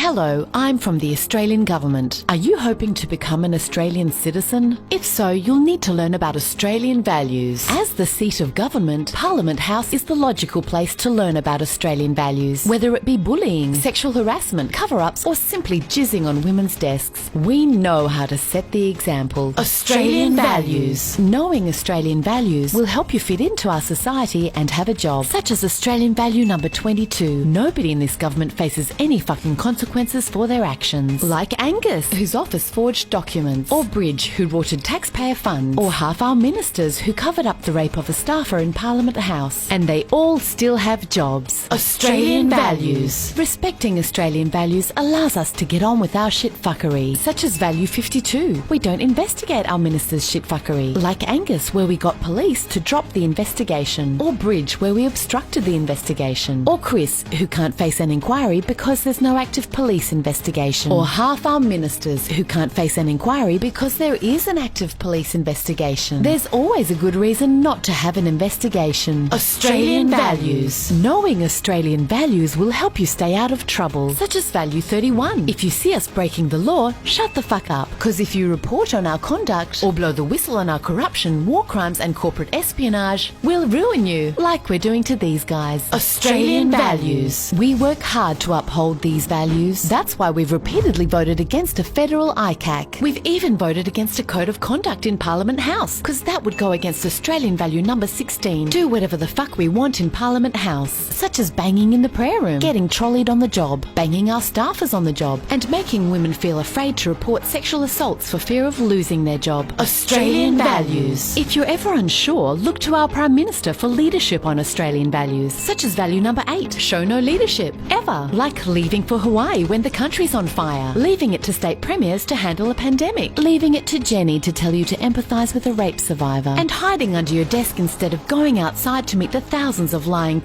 Hello, I'm from the Australian Government. Are you hoping to become an Australian citizen? If so, you'll need to learn about Australian values. As the seat of government, Parliament House is the logical place to learn about Australian values. Whether it be bullying, sexual harassment, cover-ups, or simply jizzing on women's desks, we know how to set the example. Australian values. Knowing Australian values will help you fit into our society and have a job, such as Australian value number 22. Nobody in this government faces any fucking consequences for their actions. Like Angus, whose office forged documents, or Bridge, who rorted taxpayer funds, or half our ministers who covered up the rape of a staffer in Parliament House. And they all still have jobs. Australian values. Respecting Australian values allows us to get on with our shitfuckery, such as value 52. We don't investigate our ministers' shitfuckery. Like Angus, where we got police to drop the investigation, or Bridge, where we obstructed the investigation, or Chris, who can't face an inquiry because there's no active police investigation, or half our ministers who can't face an inquiry because there is an active police investigation. There's always a good reason not to have an investigation. Australian values. Knowing Australian values will help you stay out of trouble, such as value 31. If you see us breaking the law, shut the fuck up, because if you report on our conduct or blow the whistle on our corruption, war crimes and corporate espionage, we'll ruin you, like we're doing to these guys. Australian values. We work hard to uphold these values. That's why we've repeatedly voted against a federal ICAC. We've even voted against a code of conduct in Parliament House, because that would go against Australian value number 16. Do whatever the fuck we want in Parliament House, such as banging in the prayer room, getting trolleyed on the job, banging our staffers on the job, and making women feel afraid to report sexual assaults for fear of losing their job. Australian values. If you're ever unsure, look to our Prime Minister for leadership on Australian values, such as value number 8, show no leadership, ever. Like leaving for Hawaii when the country's on fire, leaving it to state premiers to handle a pandemic, leaving it to Jenny to tell you to empathise with a rape survivor, and hiding under your desk instead of going outside to meet the thousands of lying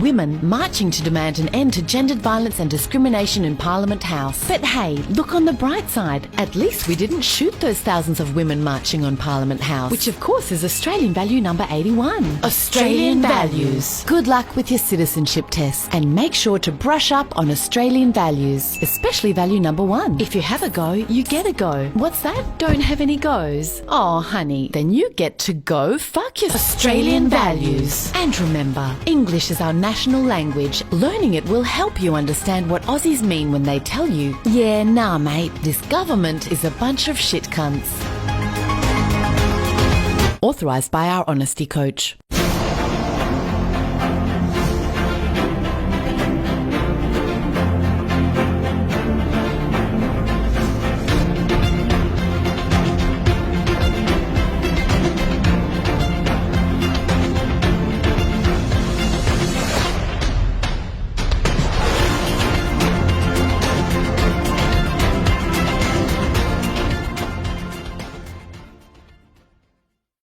women marching to demand an end to gendered violence and discrimination in Parliament House. But hey, look on the bright side. At least we didn't shoot those thousands of women marching on Parliament House, which of course is Australian value number 81. Australian values. Good luck with your citizenship tests, and make sure to brush up on Australian values, especially value number 1. If you have a go, you get a go. What's that? Don't have any goes? Oh, honey, then you get to go fuck your Australian values. And remember, English is our national language. Learning it will help you understand what Aussies mean when they tell you, yeah, nah mate, this government is a bunch of shit cunts. Authorised by our honesty coach.